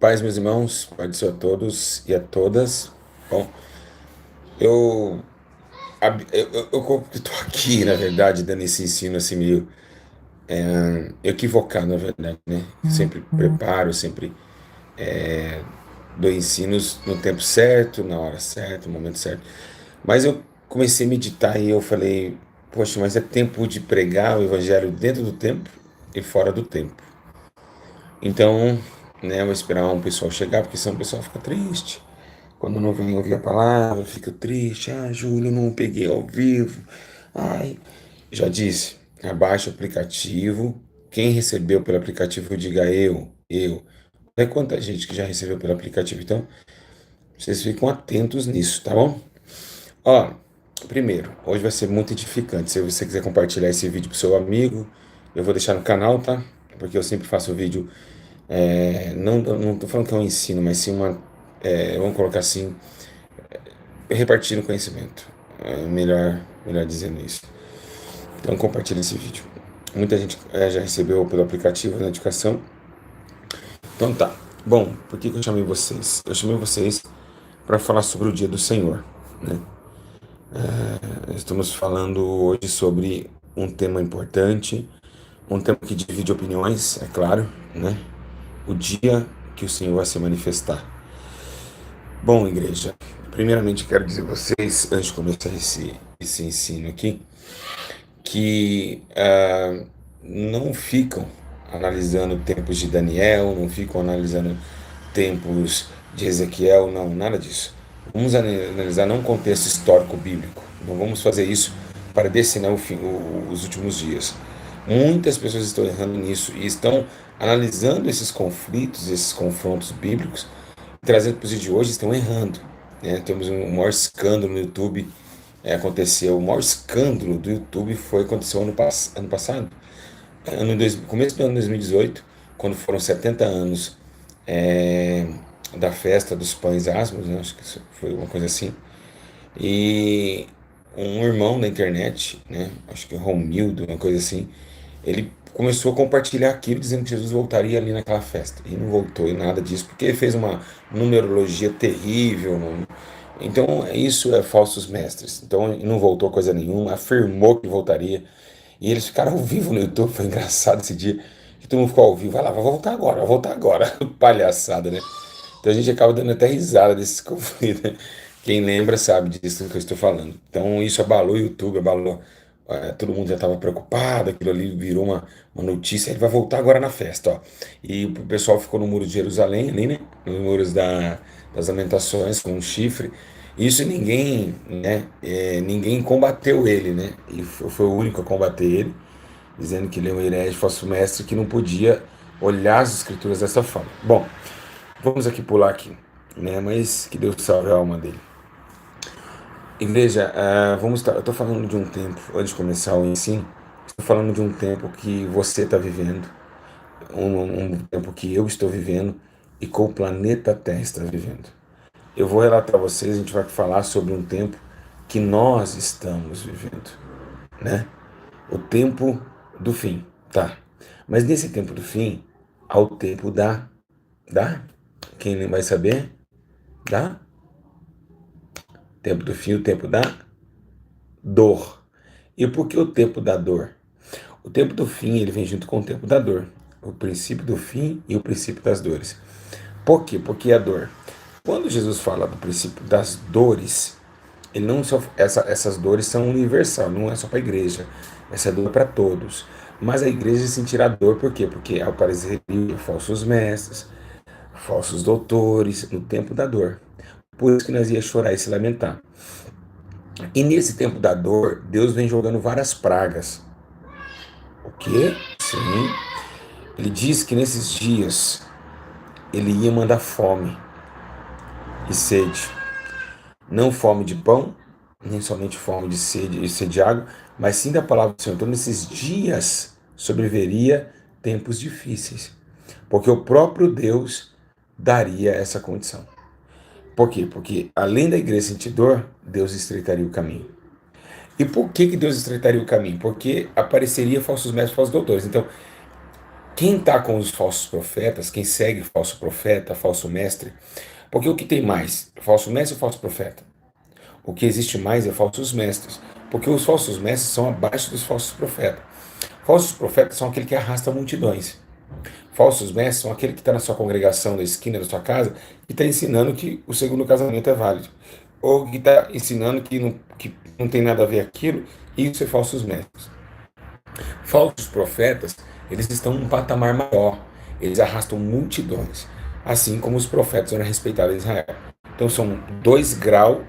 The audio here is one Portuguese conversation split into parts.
Paz, meus irmãos, paz do Senhor a todos e a todas. Bom, eu estou aqui, na verdade, dando esse ensino assim meio equivocado, na verdade, né? Sempre preparo, sempre dou ensinos no tempo certo, na hora certa, no momento certo. Mas eu comecei a meditar e eu falei, poxa, mas é tempo de pregar o evangelho dentro do tempo e fora do tempo. Então, né, eu vou esperar um pessoal chegar, porque senão o pessoal fica triste. Quando não vem ouvir a palavra, fica triste. Ah, Júlio, não peguei ao vivo. Ai, já disse, abaixa o aplicativo. Quem recebeu pelo aplicativo, diga eu. Olha quanta gente que já recebeu pelo aplicativo. Então, vocês ficam atentos nisso, tá bom? Ó, primeiro, hoje vai ser muito edificante. Se você quiser compartilhar esse vídeo pro seu amigo, eu vou deixar no canal, tá? Porque eu sempre faço vídeo. Não tô falando que é um ensino, mas sim vamos colocar assim, repartindo conhecimento. Melhor dizendo isso. Então compartilhe esse vídeo. Muita gente já recebeu pelo aplicativo na educação. Então tá. Bom, por que eu chamei vocês? Eu chamei vocês para falar sobre o Dia do Senhor, né? Estamos falando hoje sobre um tema importante, um tema que divide opiniões, é claro, né? O dia que o Senhor vai se manifestar. Bom, igreja, primeiramente quero dizer a vocês, antes de começar esse ensino aqui, que não ficam analisando tempos de Daniel, não ficam analisando tempos de Ezequiel, não, nada disso. Vamos analisar não o contexto histórico bíblico, não vamos fazer isso para destinar os últimos dias. Muitas pessoas estão errando nisso e estão analisando esses conflitos, esses confrontos bíblicos, trazendo para os dias de hoje, estão errando. Né? Temos um maior escândalo no YouTube. Aconteceu, o maior escândalo do YouTube aconteceu ano passado, começo do ano 2018, quando foram 70 anos é, da festa dos pães asmos, né? Acho que isso foi uma coisa assim. E um irmão da internet, né? Acho que Romildo, uma coisa assim, ele começou a compartilhar aquilo dizendo que Jesus voltaria ali naquela festa. E não voltou e nada disso, porque ele fez uma numerologia terrível. Então, isso é falsos mestres. Então, não voltou coisa nenhuma, afirmou que voltaria. E eles ficaram ao vivo no YouTube, foi engraçado esse dia. Que todo mundo ficou ao vivo, vai voltar agora, vai voltar agora. Palhaçada, né? Então a gente acaba dando até risada desses conflitos, né? Quem lembra sabe disso que eu estou falando. Então isso abalou o YouTube, abalou. Todo mundo já estava preocupado, aquilo ali virou uma notícia. Ele vai voltar agora na festa, ó. E o pessoal ficou no Muro de Jerusalém, ali, né? Nos muros das Lamentações, com um chifre. Isso ninguém, né? Ninguém combateu ele, né? Ele foi o único a combater ele, dizendo que ele é um herege, falso mestre, que não podia olhar as escrituras dessa forma. Bom, vamos aqui pular aqui, né? Mas que Deus salve a alma dele. Igreja, eu estou falando de um tempo, antes de começar o ensino, estou falando de um tempo que você está vivendo, um tempo que eu estou vivendo e que o planeta Terra está vivendo. Eu vou relatar a vocês, a gente vai falar sobre um tempo que nós estamos vivendo, né? O tempo do fim, tá? Mas nesse tempo do fim, há o tempo da, quem vai saber? Da tempo do fim, o tempo da dor. E por que o tempo da dor? O tempo do fim, ele vem junto com o tempo da dor. O princípio do fim e o princípio das dores. Por quê? Porque a dor. Quando Jesus fala do princípio das dores, ele não só, essas dores são universal, não é só para a igreja. Essa dor é para todos. Mas a igreja sentirá dor por quê? Porque apareceria falsos mestres, falsos doutores no tempo da dor. Por isso que nós ia chorar e se lamentar. E nesse tempo da dor, Deus vem jogando várias pragas. O quê? Sim. Ele diz que nesses dias ele ia mandar fome e sede. Não fome de pão, nem somente fome de sede e sede de água, mas sim da palavra do Senhor. Então nesses dias sobreviveria tempos difíceis. Porque o próprio Deus daria essa condição. Por quê? Porque além da igreja sentir dor, Deus estreitaria o caminho. E por que Deus estreitaria o caminho? Porque apareceria falsos mestres, falsos doutores. Então, Quem está com os falsos profetas, quem segue falso profeta, falso mestre, porque o que tem mais? Falso mestre ou falso profeta? O que existe mais é falsos mestres, porque os falsos mestres são abaixo dos falsos profetas. Falsos profetas são aquele que arrasta multidões. Falsos mestres são aquele que está na sua congregação, na esquina da sua casa, e está ensinando que o segundo casamento é válido. Ou que está ensinando que não tem nada a ver aquilo, e isso é falsos mestres. Falsos profetas, eles estão num patamar maior, eles arrastam multidões, assim como os profetas eram respeitados em Israel. Então são 2 graus,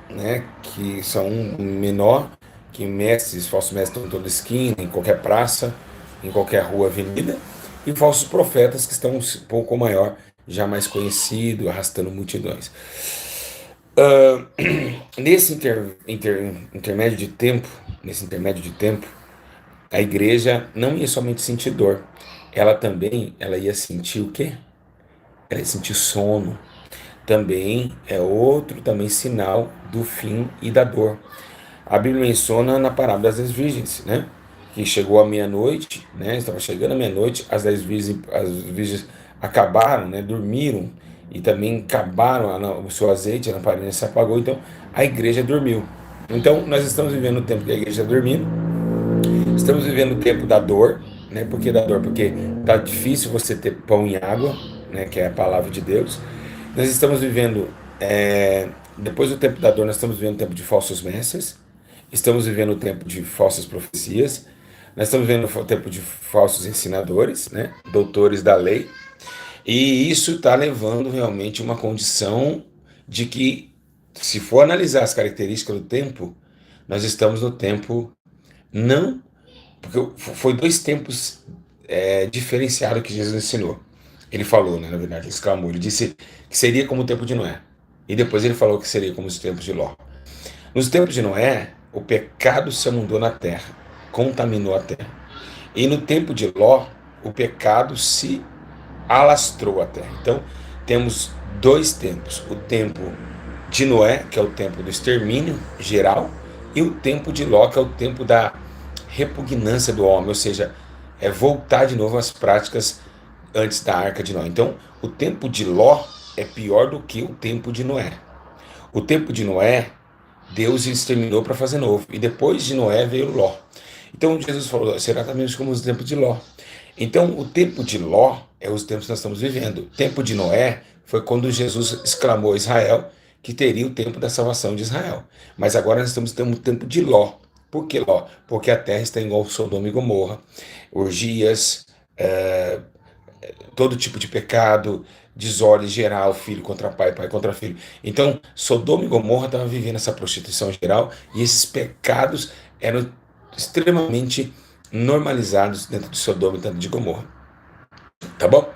né, que são menor que mestres, falsos mestres estão em toda esquina, em qualquer praça, em qualquer rua, avenida, e falsos profetas que estão um pouco maior, já mais conhecido, arrastando multidões. Nesse intermédio de tempo, a igreja não ia somente sentir dor, ela ia sentir o quê? Ela ia sentir sono. Também é outro também sinal do fim e da dor. A Bíblia menciona na parábola das 10 virgens, né? Que chegou à meia-noite, né? Estava chegando à meia-noite, as virgens acabaram, né? Dormiram e também acabaram, o seu azeite, a lamparina se apagou, então a igreja dormiu. Então nós estamos vivendo o tempo que a igreja está dormindo, estamos vivendo o tempo da dor, né? Por que da dor? Porque tá difícil você ter pão e água, né? Que é a palavra de Deus. Nós estamos vivendo, depois do tempo da dor, nós estamos vivendo o tempo de falsos mestres, estamos vivendo o tempo de falsas profecias, nós estamos vivendo o tempo de falsos ensinadores, né? Doutores da lei, e isso está levando realmente uma condição de que, se for analisar as características do tempo, nós estamos no tempo não. Porque foi 2 tempos diferenciados que Jesus ensinou. Ele falou, né, na verdade, ele exclamou, ele disse que seria como o tempo de Noé. E depois ele falou que seria como os tempos de Ló. Nos tempos de Noé, o pecado se amundou na terra, contaminou a terra. E no tempo de Ló, o pecado se alastrou a terra. Então, temos 2 tempos. O tempo de Noé, que é o tempo do extermínio geral, e o tempo de Ló, que é o tempo da repugnância do homem, ou seja, é voltar de novo às práticas antes da arca de Noé. Então, o tempo de Ló é pior do que o tempo de Noé. O tempo de Noé, Deus exterminou para fazer novo, e depois de Noé veio Ló. Então, Jesus falou, será também como os tempos de Ló. Então, o tempo de Ló é os tempos que nós estamos vivendo. O tempo de Noé foi quando Jesus exclamou a Israel que teria o tempo da salvação de Israel. Mas agora nós estamos tendo o tempo de Ló. Por que Ló? Porque a terra está igual Sodoma e Gomorra. Orgias, todo tipo de pecado, desordem geral, filho contra pai, pai contra filho. Então, Sodoma e Gomorra estavam vivendo essa prostituição geral, e esses pecados eram extremamente normalizados dentro de Sodoma e dentro de Gomorra. Tá bom?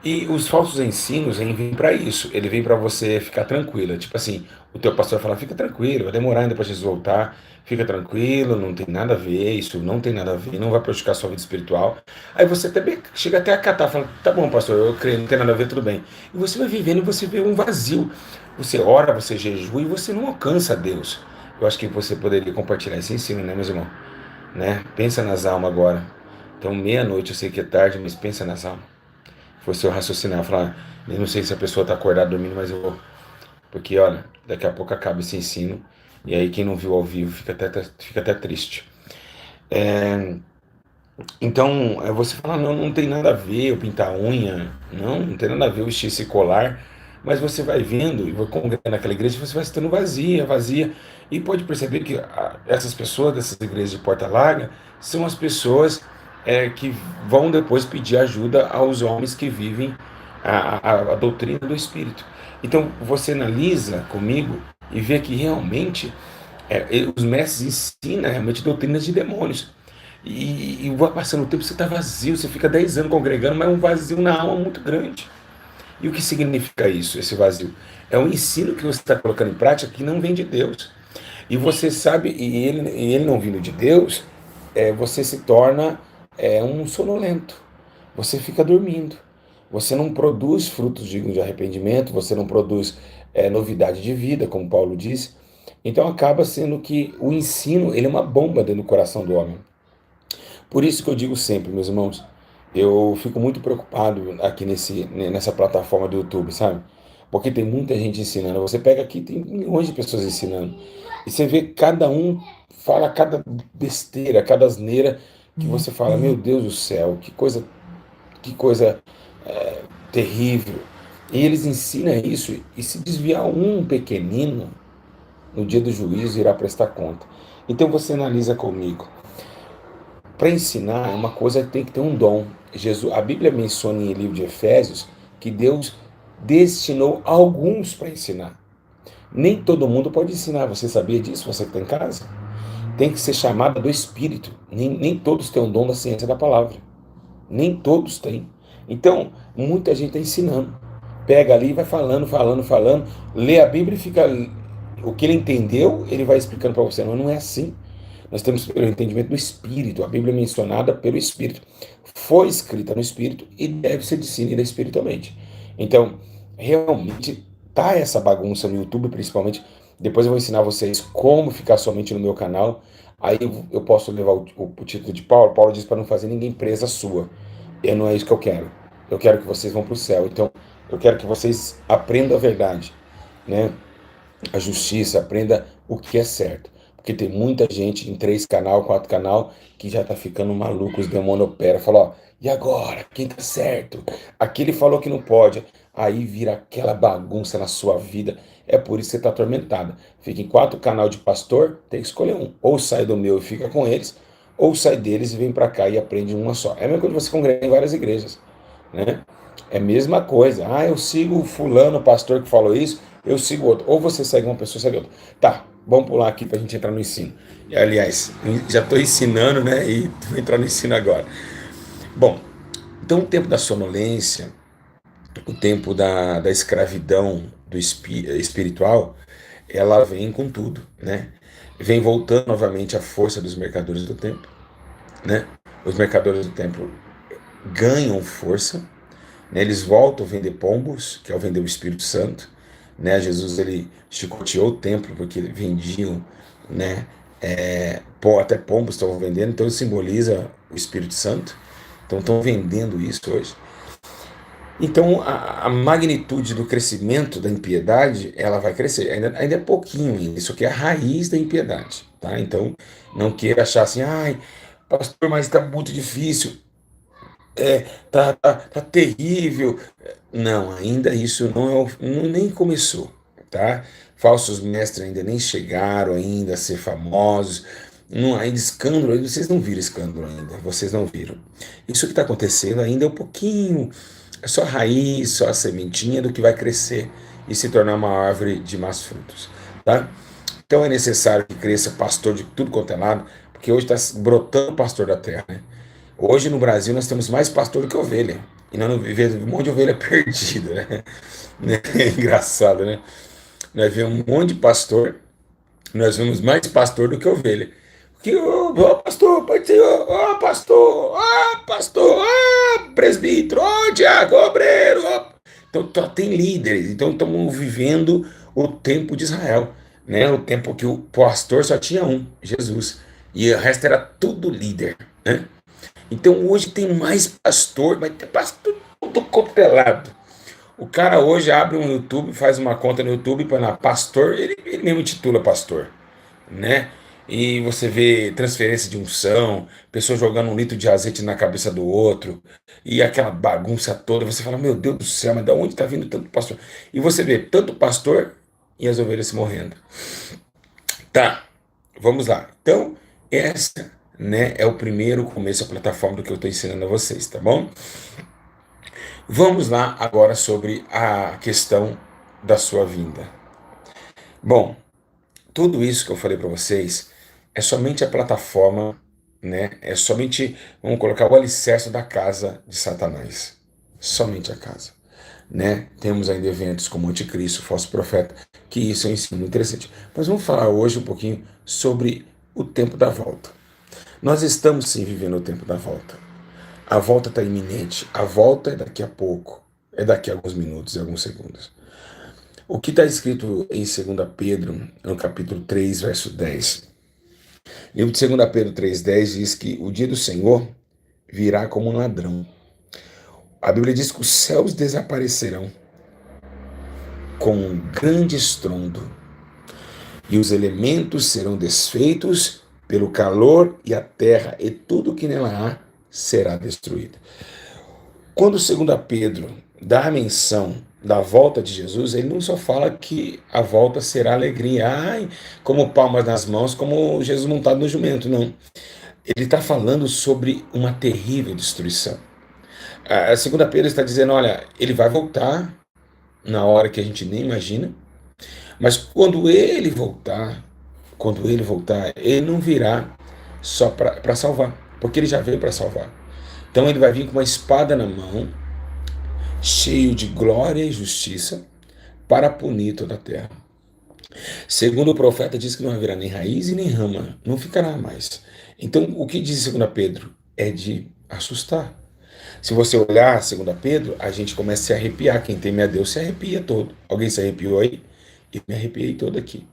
E os falsos ensinos vêm para isso. Ele vem para você ficar tranquila. Tipo assim, o teu pastor fala, fica tranquilo, vai demorar ainda para Jesus voltar. Fica tranquilo, não tem nada a ver, isso não tem nada a ver, não vai prejudicar a sua vida espiritual. Aí você chega até a catar, fala, tá bom, pastor, eu creio, não tem nada a ver, tudo bem. E você vai vivendo e você vê um vazio. Você ora, você jejua e você não alcança Deus. Eu acho que você poderia compartilhar esse ensino, né, meus irmãos? Né? Pensa nas almas agora. Então, meia-noite, eu sei que é tarde, mas pensa nas almas. Fosse eu raciocinar, falar, eu não sei se a pessoa está acordada dormindo, mas eu vou. Porque, olha, daqui a pouco acaba esse ensino, e aí quem não viu ao vivo fica até triste. Então, você fala, não, não tem nada a ver eu pintar a unha, não tem nada a ver eu vestir esse colar, mas você vai vendo e vai congregando naquela igreja, você vai estando vazia, vazia, e pode perceber que essas pessoas dessas igrejas de porta larga são as pessoas que vão depois pedir ajuda aos homens que vivem a doutrina do Espírito. Então, você analisa comigo e vê que realmente os mestres ensinam realmente doutrinas de demônios. E vai passando o tempo, você está vazio, você fica 10 anos congregando, mas é um vazio na alma muito grande. E o que significa isso, esse vazio? É um ensino que você está colocando em prática que não vem de Deus. E você sabe, e ele não vindo de Deus, você se torna um sonolento. Você fica dormindo. Você não produz frutos dignos de arrependimento, você não produz novidade de vida, como Paulo diz. Então acaba sendo que o ensino ele é uma bomba dentro do coração do homem. Por isso que eu digo sempre, meus irmãos, Eu fico muito preocupado aqui nessa plataforma do YouTube, sabe? Porque tem muita gente ensinando. Você pega aqui, tem milhões de pessoas ensinando. E você vê cada um fala cada besteira, cada asneira que você fala, meu Deus do céu, que coisa terrível. E eles ensinam isso, e se desviar um pequenino, no dia do juízo irá prestar conta. Então você analisa comigo. Para ensinar é uma coisa que tem que ter um dom. Jesus, a Bíblia menciona em livro de Efésios que Deus destinou alguns para ensinar. Nem todo mundo pode ensinar. Você sabia disso? Você que está em casa? Tem que ser chamada do Espírito. Nem todos têm o dom da ciência da palavra. Nem todos têm. Então, muita gente está ensinando. Pega ali, vai falando, falando, falando, lê a Bíblia e fica. O que ele entendeu, ele vai explicando para você. Mas não é assim. Nós temos o entendimento do Espírito. A Bíblia é mencionada pelo Espírito. Foi escrita no Espírito e deve ser discernida espiritualmente. Então, realmente, tá essa bagunça no YouTube, principalmente. Depois eu vou ensinar vocês como ficar somente no meu canal. Aí eu posso levar o título de Paulo. Paulo diz para não fazer ninguém presa sua. E não é isso que eu quero. Eu quero que vocês vão para o céu. Então, eu quero que vocês aprendam a verdade, né? A justiça, aprenda o que é certo. Porque tem muita gente em 3 canal, 4 canal, que já tá ficando maluco, os demônios operam, fala, ó, e agora? Quem tá certo? Aquele falou que não pode. Aí vira aquela bagunça na sua vida. É por isso que você tá atormentada. Fica em 4 canal de pastor, tem que escolher um. Ou sai do meu e fica com eles, ou sai deles e vem para cá e aprende uma só. É a mesma coisa que você congregar em várias igrejas, né? É a mesma coisa. Ah, eu sigo o fulano, o pastor que falou isso, eu sigo outro. Ou você segue uma pessoa, segue outra. Tá, vamos pular aqui para a gente entrar no ensino. E, aliás, já estou ensinando, né? E vou entrar no ensino agora. Bom, então o tempo da sonolência, o tempo da escravidão do espiritual, ela vem com tudo, né? Vem voltando novamente a força dos mercadores do tempo, né? Os mercadores do tempo ganham força, né? Eles voltam a vender pombos, que é o vender o Espírito Santo, né? Jesus ele chicoteou o templo porque vendiam, né? Até pombos estavam vendendo, então ele simboliza o Espírito Santo. Então estão vendendo isso hoje. Então a magnitude do crescimento da impiedade ela vai crescer. Ainda é pouquinho, isso aqui é a raiz da impiedade, tá? Então não queira achar assim, ai, pastor, mas está muito difícil. Tá terrível. Não, ainda isso não, nem começou, tá? Falsos mestres ainda nem chegaram ainda a ser famosos. Não, ainda escândalo, vocês não viram escândalo ainda, vocês não viram. Isso que está acontecendo ainda é um pouquinho, é só a raiz, só a sementinha do que vai crescer e se tornar uma árvore de mais frutos, tá? Então é necessário que cresça pastor de tudo quanto é lado, porque hoje está brotando pastor da terra, né? Hoje no Brasil nós temos mais pastor do que ovelha. E nós não vivemos um monte de ovelha perdida, né? É engraçado, né? Nós vemos um monte de pastor, nós vemos mais pastor do que ovelha. Que, pastor, pode ser, pastor, presbítero, diácono, obreiro. Então tem líderes, então estamos vivendo o tempo de Israel, né? O tempo que o pastor só tinha um, Jesus, e o resto era tudo líder, né? Então hoje tem mais pastor, vai ter pastor todo copelado. O cara hoje abre um YouTube, faz uma conta no YouTube, põe lá pastor, ele mesmo titula pastor, né? E você vê transferência de unção, pessoa jogando um litro de azeite na cabeça do outro, e aquela bagunça toda. Você fala, meu Deus do céu, mas de onde está vindo tanto pastor? E você vê tanto pastor e as ovelhas se morrendo. Tá, vamos lá. Então, essa, né, é o primeiro começo, a plataforma do que eu estou ensinando a vocês, tá bom? Vamos lá agora sobre a questão da sua vinda. Bom, tudo isso que eu falei para vocês é somente a plataforma, né? É somente, vamos colocar o alicerce da casa de Satanás. Somente a casa, né? Temos ainda eventos como Anticristo, falso profeta, que isso é um ensino interessante. Mas vamos falar hoje um pouquinho sobre o tempo da volta. Nós estamos sim vivendo o tempo da volta. A volta está iminente. A volta é daqui a pouco. É daqui a alguns minutos e alguns segundos. O que está escrito em 2 Pedro, no capítulo 3, verso 10. O livro de 2 Pedro 3,10 diz que o dia do Senhor virá como um ladrão. A Bíblia diz que os céus desaparecerão com um grande estrondo, e os elementos serão desfeitos pelo calor, e a terra e tudo que nela há será destruído. Quando 2 Pedro dá a menção da volta de Jesus, ele não só fala que a volta será alegria, ai, como palmas nas mãos, como Jesus montado no jumento, não. Ele está falando sobre uma terrível destruição. A 2 Pedro está dizendo, olha, ele vai voltar na hora que a gente nem imagina, mas quando ele voltar, ele não virá só para salvar, porque ele já veio para salvar. Então ele vai vir com uma espada na mão, cheio de glória e justiça, para punir toda a terra. Segundo o profeta, diz que não haverá nem raiz e nem rama, não ficará mais. Então, o que diz 2 Pedro? É de assustar. Se você olhar 2 Pedro, a gente começa a se arrepiar. Quem teme a Deus se arrepia todo. Alguém se arrepiou aí? Eu me arrepiei todo aqui,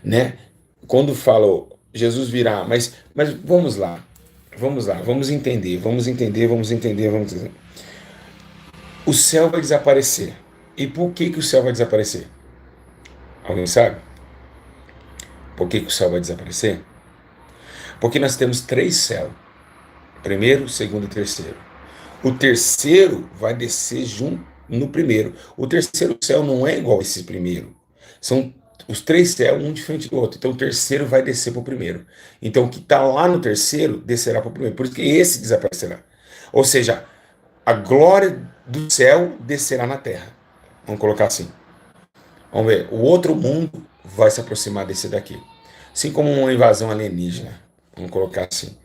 né? Quando fala Jesus virá, mas vamos lá, vamos entender. O céu vai desaparecer. E por que que o céu vai desaparecer? Alguém sabe? Por que que o céu vai desaparecer? Porque nós temos 3 céus: primeiro, segundo e terceiro. O terceiro vai descer junto no primeiro. O terceiro céu não é igual a esse primeiro. São os 3 céus, um diferente do outro. Então o terceiro vai descer para o primeiro. Então o que está lá no terceiro descerá para o primeiro. Por isso que esse desaparecerá. Ou seja, a glória do céu descerá na terra. Vamos colocar assim. Vamos ver. O outro mundo vai se aproximar desse daqui. Assim como uma invasão alienígena. Vamos colocar assim.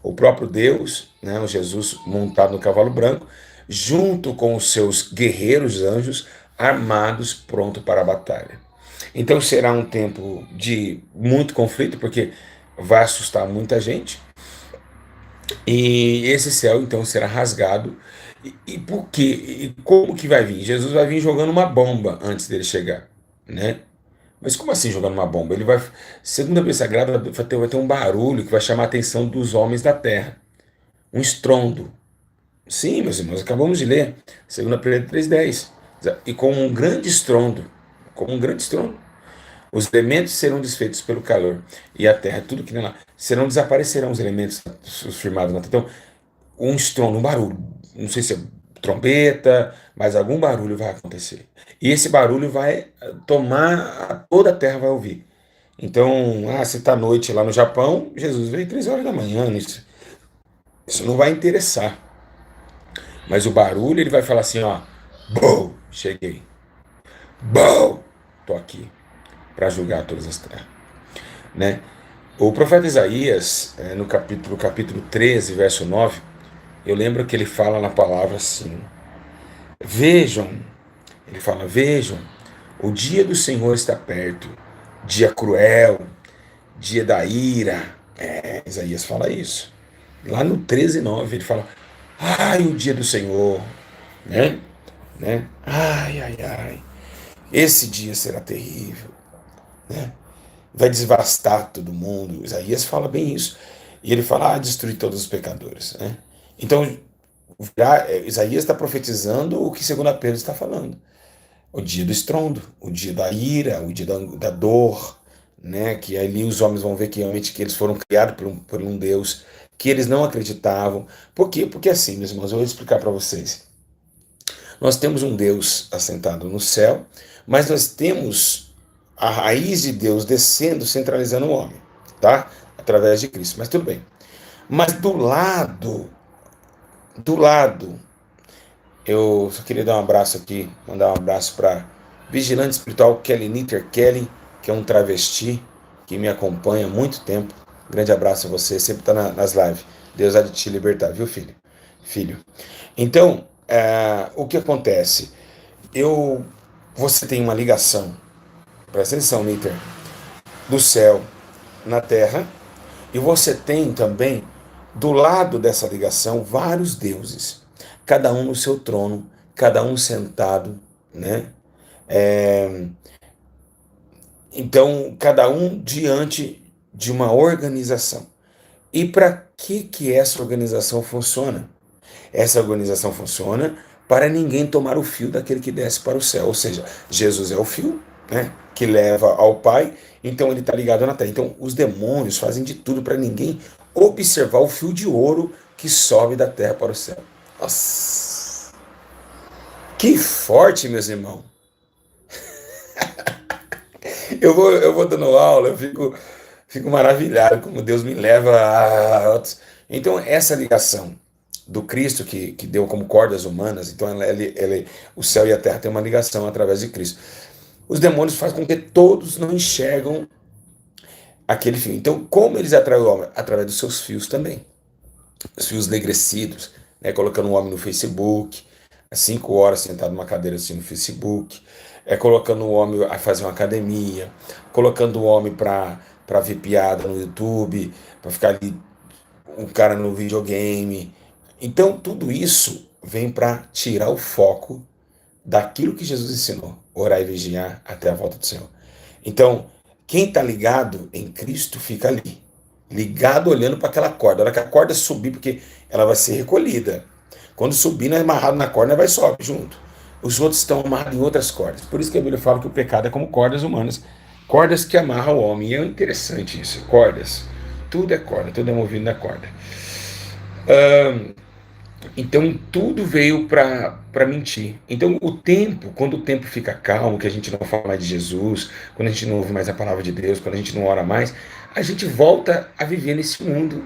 O próprio Deus, né, o Jesus montado no cavalo branco, junto com os seus guerreiros anjos armados, pronto para a batalha. Então será um tempo de muito conflito, porque vai assustar muita gente. E esse céu então será rasgado. E por quê? E como que vai vir? Jesus vai vir jogando uma bomba antes dele chegar, né? Mas como assim jogando uma bomba? Ele vai, segundo a Bíblia Sagrada, vai ter um barulho que vai chamar a atenção dos homens da terra. Um estrondo. Sim, meus irmãos, acabamos de ler. 2 Pedro 3,10. E com um grande estrondo, os elementos serão desfeitos pelo calor, e a terra, tudo que nela, desaparecerão os elementos firmados na terra. Então, um estrondo, um barulho, não sei se é trombeta, mas algum barulho vai acontecer. E esse barulho vai tomar, toda a terra vai ouvir. Então, se está noite lá no Japão, Jesus veio 3 horas da manhã, isso não vai interessar. Mas o barulho, ele vai falar assim, ó, bom, cheguei. Bom, tô aqui para julgar todas as terras, né? O profeta Isaías, no capítulo 13, verso 9, eu lembro que ele fala na palavra assim: vejam, ele fala, vejam, o dia do Senhor está perto, dia cruel, dia da ira. Isaías fala isso. Lá no 13:9 ele fala, ai, o dia do Senhor, né? Ai, ai, ai, esse dia será terrível, né? Vai desvastar todo mundo. Isaías fala bem isso. E ele fala, destruir todos os pecadores, né? Então, Isaías está profetizando o que 2 Pedro está falando. O dia do estrondo, o dia da ira, o dia da dor, né? Que ali os homens vão ver que realmente que eles foram criados por um Deus que eles não acreditavam. Por quê? Porque assim, meus irmãos, eu vou explicar para vocês. Nós temos um Deus assentado no céu, mas nós temos a raiz de Deus descendo, centralizando o homem, tá? Através de Cristo. Mas tudo bem. Mas do lado, eu só queria dar um abraço aqui, mandar um abraço para vigilante espiritual Kelly Nitter Kelly, que é um travesti que me acompanha há muito tempo. Grande abraço a você, sempre está nas lives. Deus há de te libertar, viu, filho? Então, o que acontece? Você tem uma ligação, presta atenção, Nitter, do céu na terra, e você tem também, do lado dessa ligação, vários deuses, cada um no seu trono, cada um sentado, né? Então, cada um diante de uma organização. E para que essa organização funciona? Essa organização funciona para ninguém tomar o fio daquele que desce para o céu. Ou seja, Jesus é o fio, né, que leva ao Pai, então ele está ligado na terra. Então os demônios fazem de tudo para ninguém observar o fio de ouro que sobe da terra para o céu. Nossa, que forte, meus irmãos. Eu vou dando aula, fico maravilhado como Deus me leva a outros. Então, essa ligação do Cristo que deu como cordas humanas, então o céu e a terra têm uma ligação através de Cristo. Os demônios fazem com que todos não enxergam aquele fio. Então, como eles atraem o homem? Através dos seus fios também. Os fios enegrecidos, né? Colocando o homem no Facebook, 5 horas sentado numa cadeira assim no Facebook, colocando o homem a fazer uma academia, colocando o homem para ver piada no YouTube, para ficar ali um cara no videogame. Então, tudo isso vem para tirar o foco daquilo que Jesus ensinou, orar e vigiar até a volta do Senhor. Então, quem está ligado em Cristo fica ali, ligado olhando para aquela corda. A hora que a corda subir, porque ela vai ser recolhida. Quando subir, não é amarrado na corda, vai sobe junto. Os outros estão amarrados em outras cordas. Por isso que a Bíblia fala que o pecado é como cordas humanas, cordas que amarram o homem. E é interessante isso, cordas. Tudo é corda, tudo é movido na corda. Então tudo veio para mentir. Então o tempo, quando o tempo fica calmo, que a gente não fala mais de Jesus, quando a gente não ouve mais a palavra de Deus, quando a gente não ora mais, a gente volta a viver nesse mundo.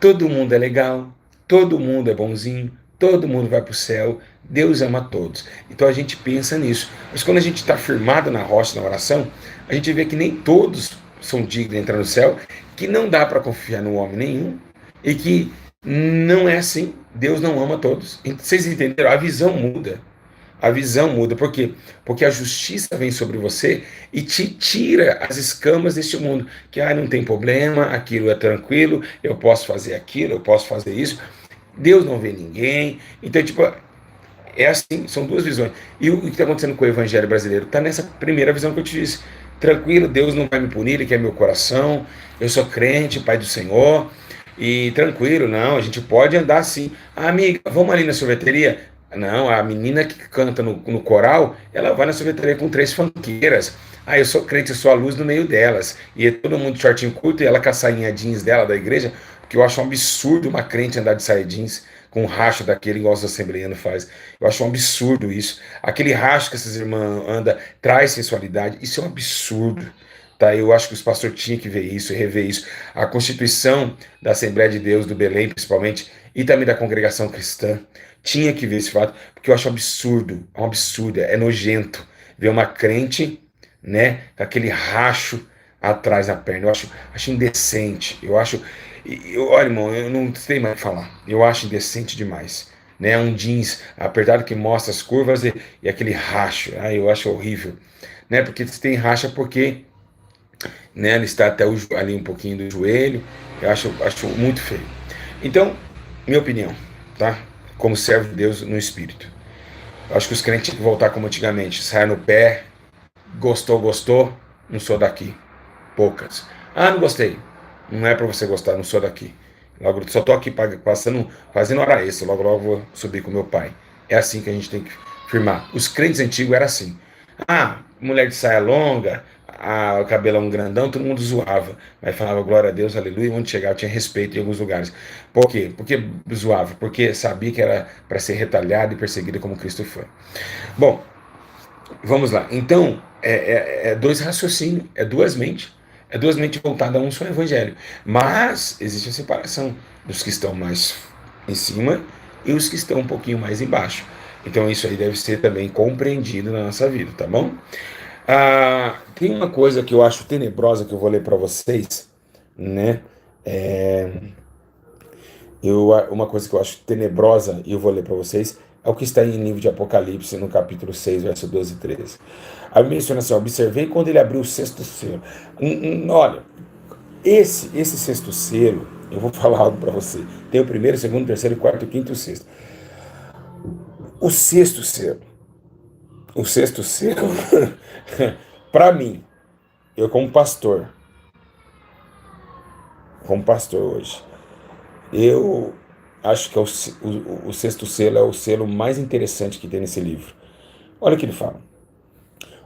Todo mundo é legal, todo mundo é bonzinho, todo mundo vai para o céu, Deus ama todos. Então a gente pensa nisso. Mas quando a gente está firmado na rocha, na oração, a gente vê que nem todos são dignos de entrar no céu, que não dá para confiar no homem nenhum e que não é assim. Deus não ama todos. Vocês entenderam? A visão muda. A visão muda. Por quê? Porque a justiça vem sobre você e te tira as escamas deste mundo. Que não tem problema, aquilo é tranquilo, eu posso fazer aquilo, eu posso fazer isso. Deus não vê ninguém. Então, tipo, é assim, são duas visões. E o que está acontecendo com o evangelho brasileiro? Está nessa primeira visão que eu te disse. Tranquilo, Deus não vai me punir, Ele quer meu coração, eu sou crente, Pai do Senhor, e tranquilo, não, a gente pode andar assim. Amiga, vamos ali na sorveteria? Não, a menina que canta no coral, ela vai na sorveteria com 3 funkeiras. Eu sou crente, eu sou a luz no meio delas. E é todo mundo de shortinho curto e ela com a sainha jeans dela da igreja, porque eu acho um absurdo uma crente andar de saia jeans com um racho daquele igual os assembleanos faz. Eu acho um absurdo isso. Aquele racho que essas irmãs andam traz sensualidade. Isso é um absurdo. Tá, eu acho que os pastores tinham que ver isso e rever isso. A Constituição da Assembleia de Deus, do Belém, principalmente, e também da congregação cristã, tinha que ver esse fato, porque eu acho um absurdo, é nojento ver uma crente, né, com aquele racho atrás da perna. Eu acho indecente. Olha, irmão, eu não sei mais o que falar. Eu acho indecente demais. Né, um jeans apertado que mostra as curvas e aquele racho. Eu acho horrível. Né, porque se tem racha porque, né, ele está até ali um pouquinho do joelho. Eu acho muito feio. Então, minha opinião, tá? Como servo de Deus no espírito. Eu acho que os crentes têm que voltar como antigamente. Saia no pé, gostou, não sou daqui. Poucas. Não gostei. Não é para você gostar, não sou daqui. Logo, só tô aqui fazendo hora extra. Logo vou subir com meu pai. É assim que a gente tem que firmar. Os crentes antigos era assim. Mulher de saia longa, o cabelão grandão, todo mundo zoava. Mas falava glória a Deus, aleluia. Onde chegava tinha respeito em alguns lugares. Por quê? Porque zoava? Porque sabia que era para ser retalhado e perseguido como Cristo foi. Bom, vamos lá. Então, dois raciocínios, duas mentes. É duas mentes voltadas a um só evangelho. Mas existe a separação dos que estão mais em cima e os que estão um pouquinho mais embaixo. Então isso aí deve ser também compreendido na nossa vida, tá bom? Tem uma coisa que eu acho tenebrosa que eu vou ler para vocês, né? Uma coisa que eu acho tenebrosa e eu vou ler para vocês é o que está em livro de Apocalipse, no capítulo 6, verso 12 e 13. Aí menciona assim: observei quando ele abriu o sexto selo. Olha, esse sexto selo, eu vou falar algo para você. Tem o primeiro, o segundo, o terceiro, o quarto, o quinto e o sexto. O sexto selo, para mim, eu como pastor hoje, eu acho que é o sexto selo é o selo mais interessante que tem nesse livro. Olha o que ele fala.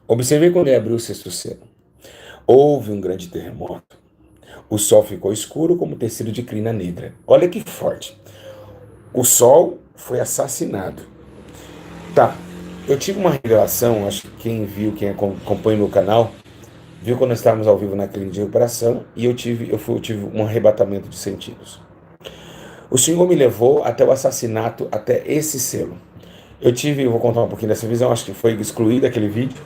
Observei quando ele abriu o sexto selo. Houve um grande terremoto. O sol ficou escuro como tecido de crina negra. Olha que forte. O sol foi assassinado. Tá. Eu tive uma revelação, acho que quem viu, quem acompanha meu canal, viu quando nós estávamos ao vivo na clínica de recuperação e eu tive um arrebatamento de sentidos. O Senhor me levou até o assassinato, até esse selo. Eu vou contar um pouquinho dessa visão, acho que foi excluído aquele vídeo,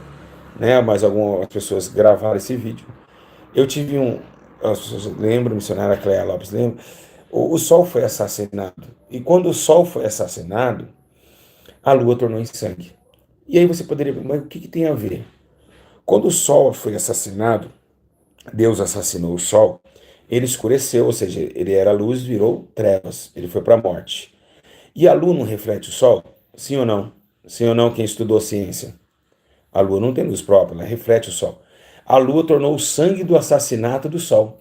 né? Mas algumas pessoas gravaram esse vídeo. Eu tive um, as pessoas lembram, missionária Cléia Lopes lembra, o sol foi assassinado. E quando o sol foi assassinado, a lua tornou em sangue. E aí você poderia, mas o que tem a ver? Quando o sol foi assassinado, Deus assassinou o sol, ele escureceu, ou seja, ele era luz, virou trevas, ele foi para a morte. E a lua não reflete o sol? Sim ou não? Sim ou não, quem estudou ciência? A lua não tem luz própria, ela reflete o sol. A lua tornou o sangue do assassinato do sol.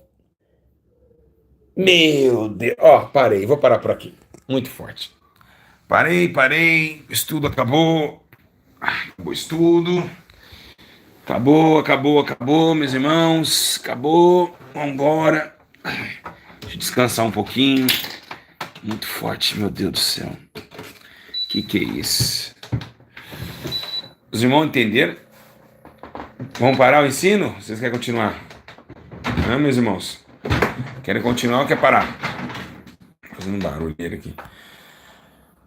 Meu Deus! Ó, parei, vou parar por aqui. Muito forte. Parei, estudo acabou. Acabou o estudo. Acabou, meus irmãos. Acabou. Vambora. Deixa eu descansar um pouquinho. Muito forte, meu Deus do céu. Que é isso? Os irmãos entenderam? Vamos parar o ensino? Vocês querem continuar? Não, meus irmãos? Querem continuar ou quer parar? Fazendo um barulho aqui.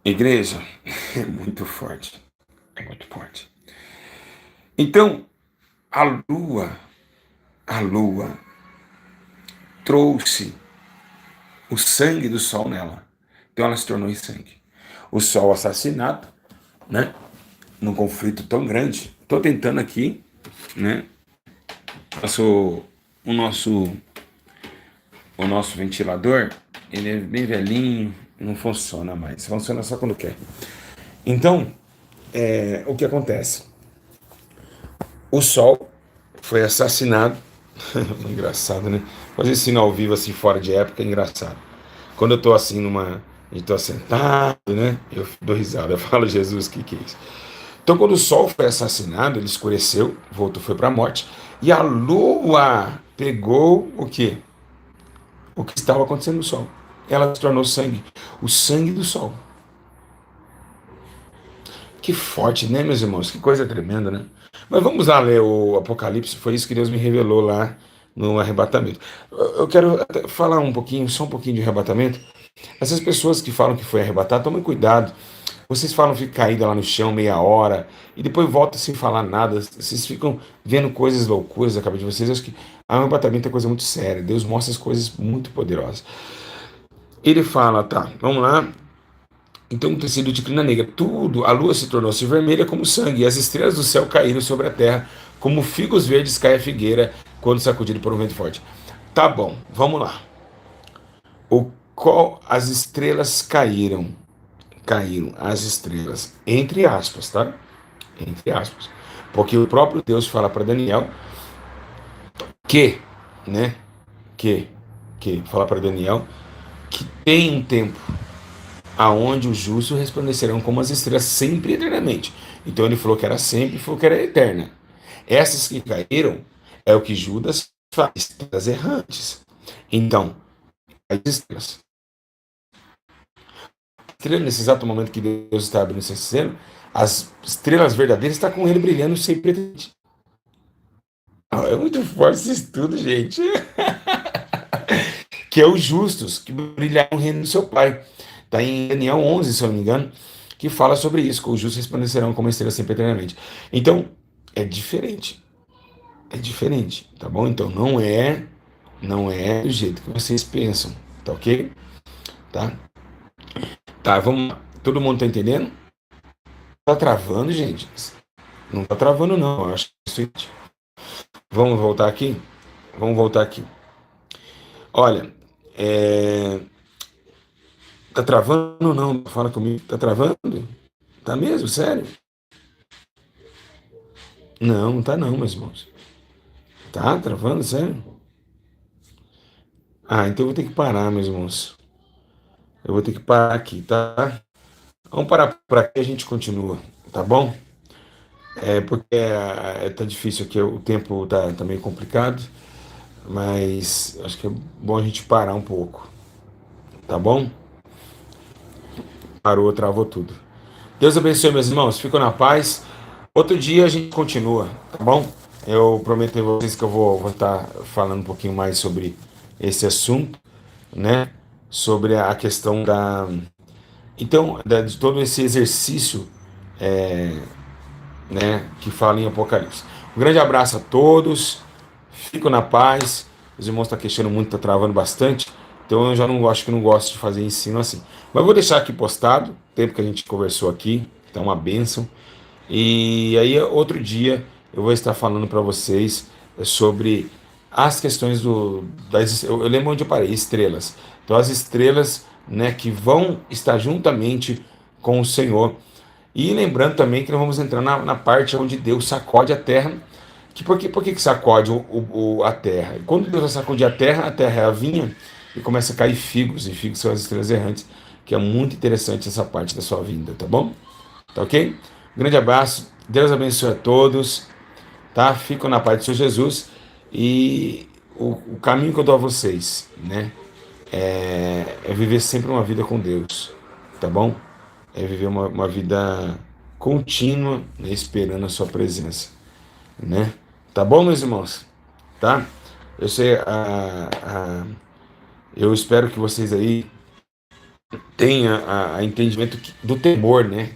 Igreja, é muito forte. É muito forte. Então, a lua trouxe o sangue do sol nela. Então ela se tornou em sangue. O sol assassinado, né? Num conflito tão grande. Estou tentando aqui, né? Passou o nosso ventilador, ele é bem velhinho, não funciona mais. Funciona só quando quer. Então, o que acontece? O sol foi assassinado. Engraçado, né? Fazer ensino ao vivo assim, fora de época, é engraçado. Quando eu tô assim eu tô sentado, né? Eu dou risada, eu falo, Jesus, que é isso? Então, quando o sol foi assassinado, ele escureceu, foi para a morte, e a lua pegou o quê? O que estava acontecendo no sol. Ela se tornou sangue, o sangue do sol. Que forte, né, meus irmãos? Que coisa tremenda, né? Mas vamos lá ler o Apocalipse, foi isso que Deus me revelou lá no arrebatamento. Eu quero falar um pouquinho, só um pouquinho de arrebatamento. Essas pessoas que falam que foi arrebatado, tomem cuidado. Vocês falam que fica caída lá no chão meia hora e depois volta sem falar nada. Vocês ficam vendo coisas loucuras na cabeça de vocês. Eu acho que arrebatamento é coisa muito séria. Deus mostra as coisas muito poderosas. Ele fala, tá, vamos lá. Então, um tecido de crina negra, tudo, a lua se tornou-se vermelha como sangue, e as estrelas do céu caíram sobre a terra, como figos verdes cai a figueira quando sacudido por um vento forte. Tá bom, vamos lá. As estrelas caíram as estrelas, entre aspas, tá? Entre aspas. Porque o próprio Deus fala para Daniel que, né? Que fala para Daniel que tem um tempo aonde os justos resplandecerão como as estrelas sempre e eternamente. Então ele falou que era sempre, falou que era eterna. Essas que caíram é o que Judas faz, estrelas errantes. Então, as estrelas. Nesse exato momento que Deus está abrindo esse selo, as estrelas verdadeiras estão com ele brilhando sempre eternamente. É muito forte esse estudo, gente. Que é os justos que brilharam no reino do seu Pai. Está em Daniel 11, se eu não me engano, que fala sobre isso, que os justos resplandecerão como estrelas sempre eternamente. Então, é diferente. É diferente, tá bom? Então, não é do jeito que vocês pensam, tá ok? Tá? Tá, vamos lá. Todo mundo tá entendendo? Tá travando, gente? Não tá travando, não. Eu acho que isso... Vamos voltar aqui? Vamos voltar aqui. Olha, tá travando ou não? Fala comigo. Tá travando? Tá mesmo? Sério? Não, não tá não, meus irmãos. Tá travando? Sério? Ah, então eu vou ter que parar, meus irmãos. Eu vou ter que parar aqui, tá? Vamos parar por aqui e a gente continua, tá bom? Porque tá difícil aqui, o tempo tá meio complicado, mas acho que é bom a gente parar um pouco, tá bom? Parou, travou tudo. Deus abençoe, meus irmãos. Fico na paz. Outro dia a gente continua, tá bom? Eu prometo a vocês que eu vou estar falando um pouquinho mais sobre esse assunto, né? Sobre a questão então, de todo esse exercício, né, que fala em Apocalipse. Um grande abraço a todos. Fico na paz. Os irmãos estão queixando muito, está travando bastante. Então eu já não acho que não gosto de fazer ensino assim. Mas vou deixar aqui postado, o tempo que a gente conversou aqui. Então, uma bênção. E aí, outro dia, eu vou estar falando para vocês sobre as questões eu lembro onde eu parei, estrelas. Então, as estrelas, né, que vão estar juntamente com o Senhor. E lembrando também que nós vamos entrar na parte onde Deus sacode a terra. Por que sacode a terra? Quando Deus vai sacudir a terra é a vinha e começa a cair figos, e figos são as estrelas errantes, que é muito interessante essa parte da sua vinda, tá bom? Tá ok? Grande abraço, Deus abençoe a todos, tá? Fico na paz do Senhor Jesus e o caminho que eu dou a vocês, né? É viver sempre uma vida com Deus, tá bom? É viver uma vida contínua, né, esperando a sua presença, né? Tá bom, meus irmãos? Tá? Eu sei, eu espero que vocês aí tenham a entendimento do temor, né?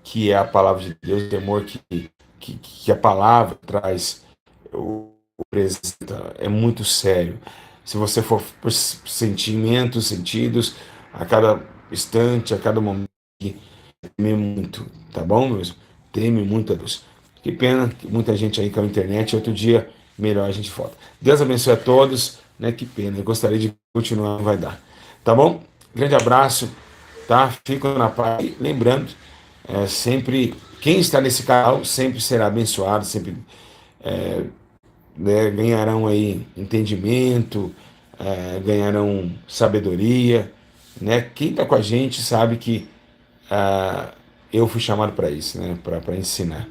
Que é a palavra de Deus, o temor que a palavra traz, o apresenta, é muito sério. Se você for por sentimentos, sentidos, a cada instante, a cada momento, teme muito, tá bom, meus? Teme muito a Deus. Que pena que muita gente aí com a internet, outro dia melhor a gente volta. Deus abençoe a todos, né? Que pena, eu gostaria de continuar, não vai dar. Tá bom? Grande abraço, tá? Fico na paz. E lembrando, sempre, quem está nesse canal sempre será abençoado, sempre, né, ganharão aí entendimento, ganharão sabedoria, né? Quem está com a gente sabe que eu fui chamado para isso, né? Para ensinar,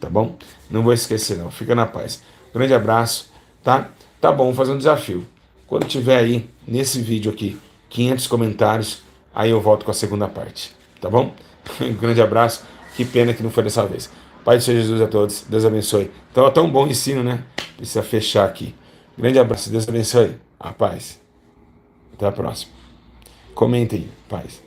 tá bom? Não vou esquecer não, fica na paz. Grande abraço, tá? Tá bom, vou fazer um desafio. Quando tiver aí, nesse vídeo aqui, 500 comentários, aí eu volto com a segunda parte, tá bom? Um grande abraço, que pena que não foi dessa vez. Pai do Senhor Jesus a todos, Deus abençoe. Então é tão bom ensino, né? Precisa fechar aqui. Grande abraço, Deus abençoe. A paz. Até a próxima. Comentem, paz.